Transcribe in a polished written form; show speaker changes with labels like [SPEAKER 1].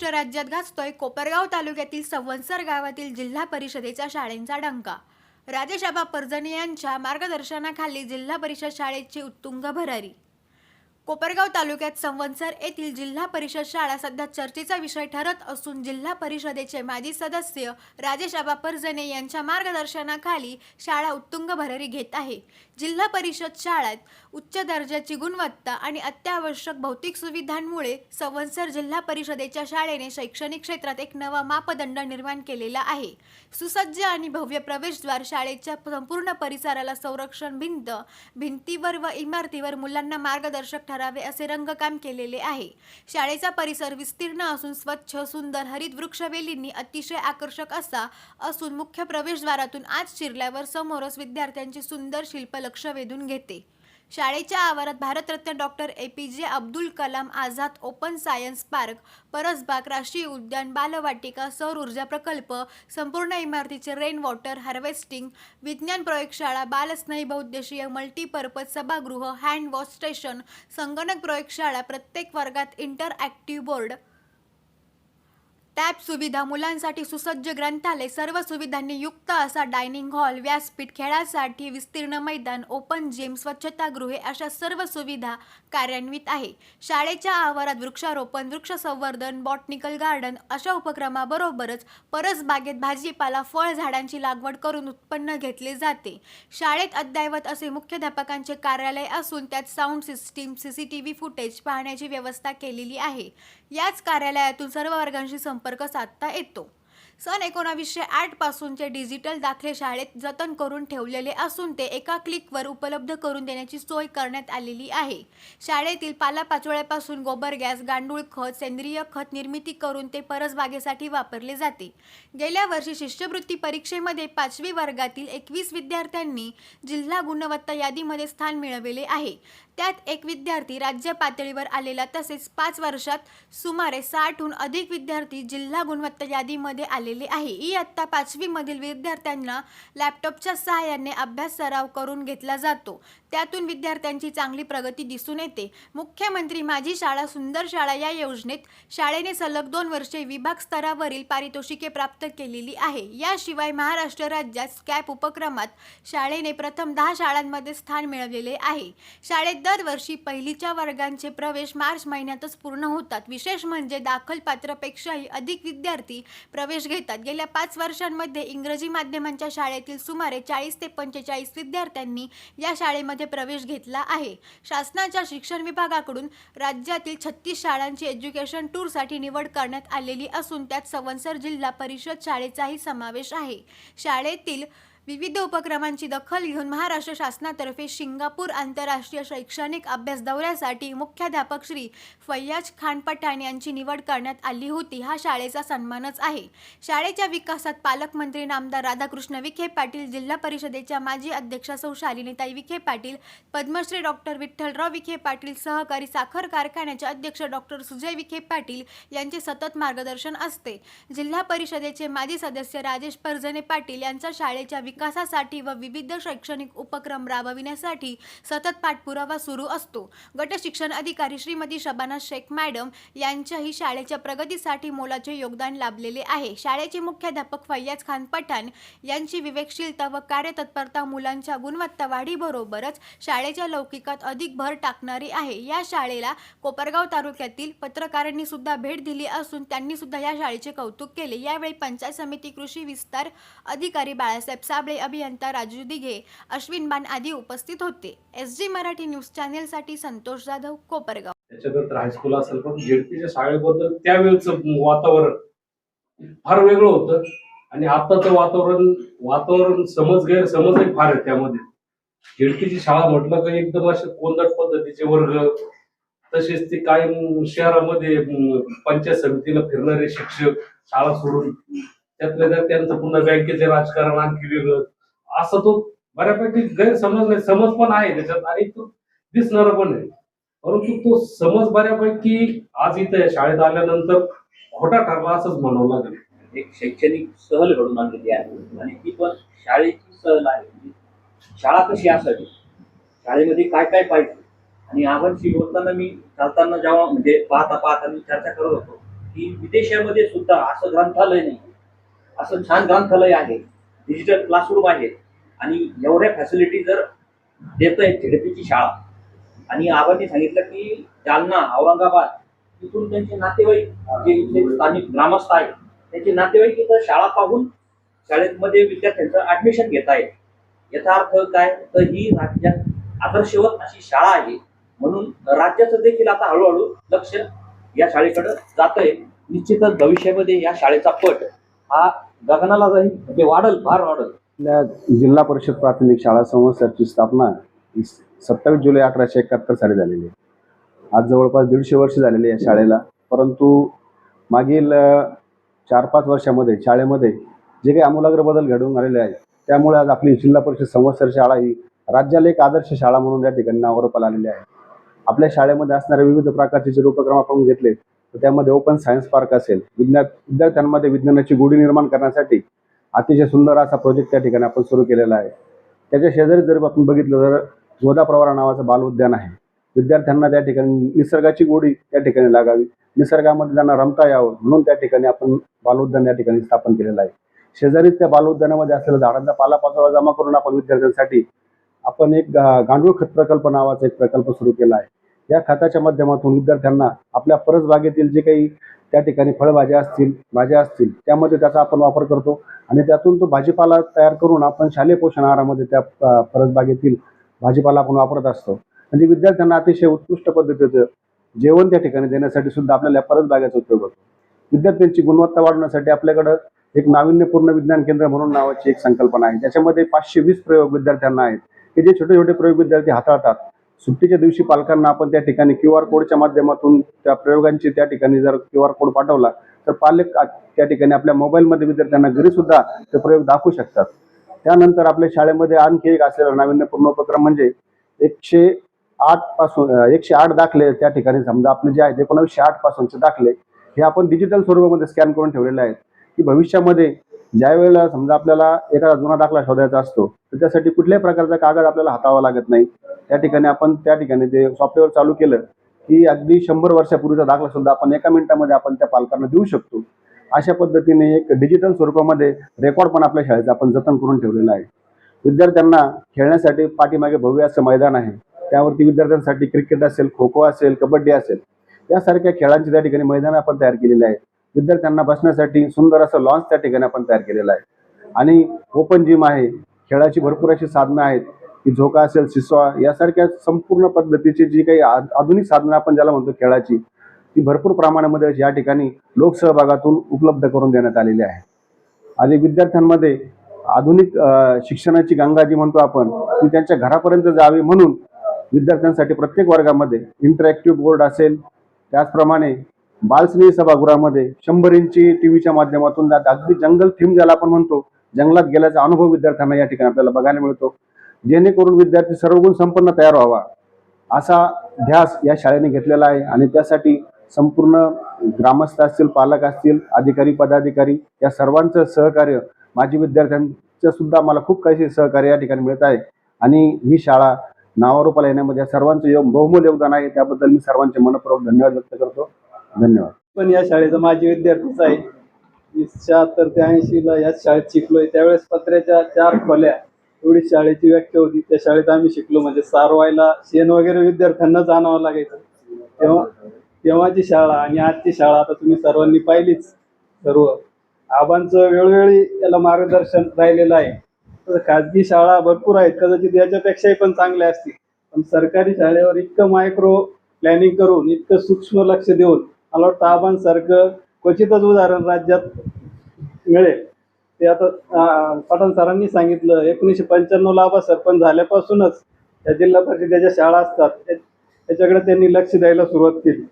[SPEAKER 1] महाराष्ट्र राज्यात गाजतोय कोपरगाव तालुक्यातील संवत्सर गावातील जिल्हा परिषदेच्या शाळेंचा डंका। राजेशाबा परजणे यांच्या मार्गदर्शनाखाली जिल्हा परिषद शाळेची उत्तुंग भरारी। कोपरगाव तालुक्यात संवत्सर येथील जिल्हा परिषद शाळा सध्या चर्चेचा विषय ठरत असून जिल्हा परिषदेचे माजी सदस्य राजेशाबा परजणे यांच्या मार्गदर्शनाखाली शाळा उत्तुंग भरारी घेत आहे। जिल्हा परिषद शाळेत उच्च दर्जाची गुणवत्ता आणि अत्यावश्यक भौतिक सुविधांमुळे संवत्सर जिल्हा परिषदेच्या शाळेने शैक्षणिक क्षेत्रात एक नवा मापदंड निर्माण केलेला आहे। सुसज्ज आणि भव्य प्रवेशद्वार, शाळेच्या संपूर्ण परिसराला संरक्षण भिंत, भिंतीवर व इमारतीवर मुलांना मार्गदर्शक ठरावे असे रंगकाम केलेले आहे। शाळेचा परिसर विस्तीर्ण असून स्वच्छ, सुंदर हरित वृक्षवेलींनी अतिशय आकर्षक असून मुख्य प्रवेशद्वारातून आत शिरल्यावर समोरच विद्यार्थ्यांचे सुंदर शिल्प लक्ष वेधून घेते। शाळेच्या आवारात Bharat Ratna doctor APJ Abdul Kalam Azad open science park, परसबाग, राष्ट्रीय उद्यान, बालवाटिका, सौर ऊर्जा प्रकल्प, संपूर्ण इमारतीचे रेन वॉटर हार्वेस्टिंग, विज्ञान प्रयोगशाळा, बालस्नेही बहुउद्देशीय मल्टीपर्पज सभागृह, हँड वॉश स्टेशन, संगणक प्रयोगशाळा, प्रत्येक वर्गात इंटरॅक्टिव्ह बोर्ड, टॅब सुविधा, मुलांसाठी सुसज्ज ग्रंथालय, सर्व सुविधांनी युक्त असा डायनिंग हॉल, व्यासपीठ, खेळासाठी विस्तीर्ण मैदान, ओपन जिम, स्वच्छतागृहे अशा सर्व सुविधा कार्यान्वित आहे। शाळेच्या आवारात वृक्षारोपण, वृक्ष संवर्धन, बॉटनिकल गार्डन अशा उपक्रमाबरोबरच परसबागेत भाजीपाला, फळ झाडांची लागवड करून उत्पन्न घेतले जाते। शाळेत अद्ययावत असे मुख्याध्यापकांचे कार्यालय असून त्यात साऊंड सिस्टीम, CCTV फुटेज पाहण्याची व्यवस्था केलेली आहे। याच कार्यालयातून सर्व वर्गांशी संपर्क साधता येतो। सन 1908 पासूनचे डिजिटल दाखले शाळेत जतन करून ठेवलेले असून ते एका क्लिकवर उपलब्ध करून देण्याची सोय करण्यात आलेली आहे। शाळेतील पालापाचोळ्यापासून गोबर गॅस, गांडूळ खत, सेंद्रिय खत निर्मिती करून ते परसबागेसाठी वापरले जाते। गेल्या वर्षी शिष्यवृत्ती परीक्षेमध्ये 5वी वर्गातील 21 विद्यार्थ्यांनी जिल्हा गुणवत्ता यादीमध्ये स्थान मिळवले आहे। त्यात एक विद्यार्थी राज्य पातळीवर आलेला, तसेच 5 वर्षात सुमारे 60हून अधिक विद्यार्थी जिल्हा गुणवत्ता यादीमध्ये आलेले आहे। इयत्ता 5वी मधील विद्यार्थ्यांना लॅपटॉपच्या सहाय्याने अभ्यास सराव करून घेतला जातो। त्यातून विद्यार्थ्यांची चांगली प्रगती दिसून येते। मुख्यमंत्री माझी शाळा सुंदर शाळा या योजनेत शाळेने सलग 2 वर्षे विभाग स्तरावरील पारितोषिके प्राप्त केलेली आहे। याशिवाय महाराष्ट्र राज्यात स्कॅप उपक्रमात शाळेने प्रथम 10 शाळांमध्ये स्थान मिळवलेले आहे। शाळेत दरवर्षी पहिलीच्या वर्गांचे प्रवेश मार्च महिन्यातच पूर्ण होतात। विशेष म्हणजे दाखलपात्रापेक्षाही अधिक विद्यार्थी प्रवेश घेतात। गेल्या 5 वर्षांमध्ये इंग्रजी माध्यमांच्या शाळेतील सुमारे 40 ते 45 विद्यार्थ्यांनी या शाळेमध्ये प्रवेश घेतला आहे। शासनाच्या शिक्षण विभागाकडून राज्यातील 36 शाळांची एज्युकेशन टूरसाठी निवड करण्यात आलेली असून त्यात संवत्सर जिल्हा परिषद शाळेचाही समावेश आहे। शाळेतील विविध उपक्रमांची दखल घेऊन महाराष्ट्र शासनातर्फे सिंगापूर आंतरराष्ट्रीय शैक्षणिक अभ्यास दौऱ्यासाठी मुख्याध्यापक श्री फैयाज खान पठाण यांची निवड करण्यात आली होती। हा शाळेचा सन्मानच आहे। शाळेच्या विकासात पालकमंत्री नामदार राधाकृष्ण विखे पाटील, जिल्हा परिषदेच्या माजी अध्यक्षा सौ शालिनीताई विखे पाटील, पद्मश्री डॉक्टर विठ्ठलराव विखे पाटील, सहकारी साखर कारखान्याचे अध्यक्ष डॉक्टर सुजय विखे पाटील यांचे सतत मार्गदर्शन असते। जिल्हा परिषदेचे माजी सदस्य राजेश परजणे पाटील यांचा शाळेच्या विकासासाठी व विविध शैक्षणिक उपक्रम राबविण्यासाठी सतत पाठपुरावा सुरू असतो। गट शिक्षण अधिकारी श्रीमती शबाना शेख मॅडम यांच्याही शाळेच्या प्रगतीसाठी मोलाचे योगदान लाभलेले आहे। शाळेचे मुख्याध्यापक फैयाज खान पठाण यांची विवेकशीलता व कार्यतत्परता मुलांच्या गुणवत्ता वाढीबरोबरच शाळेच्या लौकिकात अधिक भर टाकणारी आहे। या शाळेला कोपरगाव तालुक्यातील पत्रकारांनी सुद्धा भेट दिली असून त्यांनी सुद्धा या शाळेचे कौतुक केले। यावेळी पंचायत समिती कृषी विस्तार अधिकारी बाळासाहेब साबळे, अभियंता राजू दिघे, अश्विन बाण आदी उपस्थित होते। SG मराठी न्यूज चॅनेलसाठी संतोष जाधव, कोपरगाव।
[SPEAKER 2] त्याच्यानंतर हायस्कूल असेल, पण झेडपीच्या शाळेबद्दल त्यावेळेचं वातावरण फार वेगळं होतं आणि आताचं वातावरण गैरसमज फार आहे त्यामध्ये। झेडपीची शाळा म्हटलं का एकदम असे कोंदट पद्धतीचे वर्ग, तसेच ते काय शहरामध्ये पंचायत समितीला फिरणारे शिक्षक, शाळा सोडून त्यातल्या त्यात त्यांचं पुन्हा बँकेचे राजकारण आणखी वेगळं, असं तो बऱ्यापैकी गैरसमज नाही, समज पण आहे त्याच्यात आणि तो दिसणार पण आहे। परंतु तो समज बऱ्यापैकी आज इथे शाळेत आल्यानंतर खोटा ठरला असंच म्हणावं लागेल।
[SPEAKER 3] एक शैक्षणिक सहल घडून आणलेली आहे आणि ती पण शाळेची सहल आहे। शाळा कशी असावी, शाळेमध्ये काय काय पाहिजे, आणि आपण शिकवताना मी चालताना जेव्हा म्हणजे पाहता मी चर्चा करत होतो की विदेशामध्ये सुद्धा असं ग्रंथालय नाही, असं छान ग्रंथालय आहे, डिजिटल क्लासरूम आहे आणि एवढ्या फॅसिलिटी जर देत आहे झेडपीची शाळा. आणि आबांनी सांगितलं की जालना, औरंगाबाद तिथून त्यांचे नातेवाईक जे इथले स्थानिक ग्रामस्थ आहेत त्यांचे नातेवाईक इथं शाळा पाहून शाळेमध्ये विद्यार्थ्यांचं ऍडमिशन घेत आहेत. याचा अर्थ काय, तर ही राज्यात आदर्शवत अशी शाळा आहे. म्हणून राज्याचं देखील आता हळूहळू लक्ष या शाळेकडे जात आहे. निश्चितच भविष्यामध्ये या शाळेचा पट हा गगनाला जाईल, म्हणजे वाढल, फार वाढल.
[SPEAKER 4] आपल्या जिल्हा परिषद प्राथमिक शाळा संस्थेची स्थापना 27 जुलै 1871 साली झालेली आहे. आज जवळपास 150 वर्ष झालेली आहे या शाळेला. परंतु मागील 4-5 वर्षामध्ये शाळेमध्ये जे काही आमूलाग्र बदल घडवून आलेले आहेत त्यामुळे आज आपली जिल्हा परिषद संस्थेची शाळा ही राज्याला एक आदर्श शाळा म्हणून या ठिकाणी नावारूपाला आलेली आहे. आपल्या शाळेमध्ये असणारे विविध प्रकारचे जे उपक्रम आपण घेतले तर त्यामध्ये ओपन सायन्स पार्क असेल, विद्यार्थ्यांमध्ये विज्ञानाची गोडी निर्माण करण्यासाठी अतिशय सुंदर असा प्रोजेक्ट त्या ठिकाणी आपण सुरू केलेला आहे. त्याच्या शेजारी जर आपण बघितलं तर गोदा प्रवारा नावाचं बाल उद्यान आहे. विद्यार्थ्यांना त्या ठिकाणी निसर्गाची गोडी त्या ठिकाणी लागावी, निसर्गामध्ये त्यांना रमता यावं म्हणून त्या ठिकाणी आपण बाल उद्यान या ठिकाणी स्थापन केलेलं आहे. शेजारीच त्या बाल उद्यानामध्ये असलेल्या झाडांचा पालापाचोळा जमा करून आपण विद्यार्थ्यांसाठी आपण एक गांडूळ खत प्रकल्प नावाचा एक प्रकल्प सुरू केला आहे. या खताच्या माध्यमातून विद्यार्थ्यांना आपल्या परसबागेतील जे काही त्या ठिकाणी फळभाज्या असतील, भाज्या असतील त्यामध्ये त्याचा आपण वापर करतो आणि त्यातून तो भाजीपाला तयार करून आपण शालेय पोषण आहारामध्ये त्या परसबागेतील भाजीपाला आपण वापरत असतो. म्हणजे विद्यार्थ्यांना अतिशय उत्कृष्ट पद्धतीचं जेवण त्या ठिकाणी देण्यासाठी सुद्धा आपल्याला परसबागेचा उपयोग होतो. विद्यार्थ्यांची गुणवत्ता वाढवण्यासाठी आपल्याकडं एक नाविन्यपूर्ण विज्ञान केंद्र म्हणून नावाची एक संकल्पना आहे. त्याच्यामध्ये 520 प्रयोग विद्यार्थ्यांना आहेत की जे छोटे छोटे प्रयोग विद्यार्थी हाताळतात. सुट्टीच्या दिवशी पालकांना आपण त्या ठिकाणी QR कोडच्या माध्यमातून त्या प्रयोगांची त्या ठिकाणी जर QR कोड पाठवला तर पालक त्या ठिकाणी आपल्या मोबाईलमध्ये विद्यार्थ्यांना घरी सुद्धा ते प्रयोग दाखवू शकतात. त्यानंतर आपल्या शाळेमध्ये आणखी एक असलेला नाविन्यपूर्ण उपक्रम म्हणजे 108 दाखले त्या ठिकाणी समजा आपले जे आहेत 1908 पासूनचे दाखले हे आपण डिजिटल स्वरूपामध्ये स्कॅन करून ठेवलेले आहेत की भविष्यामध्ये ज्या वेळेला समजा आपल्याला एखादा जुना दाखला शोधायचा असतो तर त्यासाठी कुठल्याही प्रकारचा कागद आपल्याला हाताळावा लागत नाही. त्या ठिकाणी आपण त्या ठिकाणी ते सॉफ्टवेअर चालू केलं की अगदी 100 वर्षापूर्वीचा दाखला सुद्धा आपण एका मिनिटामध्ये आपण त्या पालकांना देऊ शकतो. अशा पद्धतीने एक डिजिटल स्वरूपामध्ये रेकॉर्ड पण आपल्या शाळेचं आपण जतन करून ठेवलेलं आहे. विद्यार्थ्यांना खेळण्यासाठी पाठीमागे भव्य असं मैदान आहे. त्यावरती विद्यार्थ्यांसाठी क्रिकेट असेल, खो खो असेल, कबड्डी असेल यासारख्या खेळांची त्या ठिकाणी मैदान आपण तयार केलेले आहे. विद्यार्थ्यांना बसण्यासाठी सुंदर असं लॉन्च त्या ठिकाणी आपण तयार केलेलं आहे आणि ओपन जिम आहे. खेळाची भरपूर अशी साधनं आहेत की झोका असेल, सिसॉ यासारख्या संपूर्ण पद्धतीची जी काही आधुनिक साधनं आपण ज्याला म्हणतो खेळाची ती भरपूर प्रमाणामध्ये या ठिकाणी लोकसहभागातून उपलब्ध करून देण्यात आलेली आहे. आणि विद्यार्थ्यांमध्ये आधुनिक शिक्षणाची गंगा जी म्हणतो आपण ती त्यांच्या घरापर्यंत जावी म्हणून विद्यार्थ्यांसाठी प्रत्येक वर्गामध्ये इंटरॅक्टिव्ह बोर्ड असेल, त्याचप्रमाणे बालस्नेही सभागृहामध्ये 100 इंची टीव्हीच्या माध्यमातून अगदी जंगल थीम ज्याला आपण म्हणतो जंगलात गेल्याचा अनुभव विद्यार्थ्यांना या ठिकाणी आपल्याला बघायला मिळतो. जेणेकरून विद्यार्थी सर्वगुण संपन्न तयार व्हावा असा ध्यास या शाळेने घेतलेला आहे आणि त्यासाठी संपूर्ण ग्रामस्थ असतील, पालक असतील, अधिकारी, पदाधिकारी या सर्वांचं सहकार्य माजी विद्यार्थ्यांचं सुद्धा मला खूप काही सहकार्य या ठिकाणी मिळत आहे आणि ही शाळा नावारूपाला येण्यामध्ये सर्वांचं बहुमोल योगदान आहे. त्याबद्दल मी सर्वांचे मनपूर्वक धन्यवाद व्यक्त करतो. धन्यवाद.
[SPEAKER 5] पण या शाळेचा माजी विद्यार्थीच आहे. 76 ते 80ला याच शाळेत शिकलोय. त्यावेळेस पत्र्याच्या 4 खोल्या एवढी शाळेची व्याख्या होती. त्या शाळेत आम्ही शिकलो. म्हणजे सारवायला शेण वगैरे विद्यार्थ्यांनाच आणावं लागायचं. तेव्हाची शाळा आणि आजची शाळा आता तुम्ही सर्वांनी पाहिलीच. सर्व आबांचं वेळोवेळी याला मार्गदर्शन राहिलेलं आहे. तर खाजगी शाळा भरपूर आहेत, कदाचित याच्यापेक्षाही पण चांगल्या असतील. पण सरकारी शाळेवर इतकं मायक्रो प्लॅनिंग करून इतकं सूक्ष्म लक्ष देऊन मला वाटतं आबांसारखं क्वचितच उदाहरण राज्यात मिळेल. ते आता पठाण सरांनी सांगितलं 1995ला आबा सरपंच झाल्यापासूनच या जिल्हा परिषदेच्या शाळा असतात त्याच्याकडे त्यांनी लक्ष द्यायला सुरुवात केली.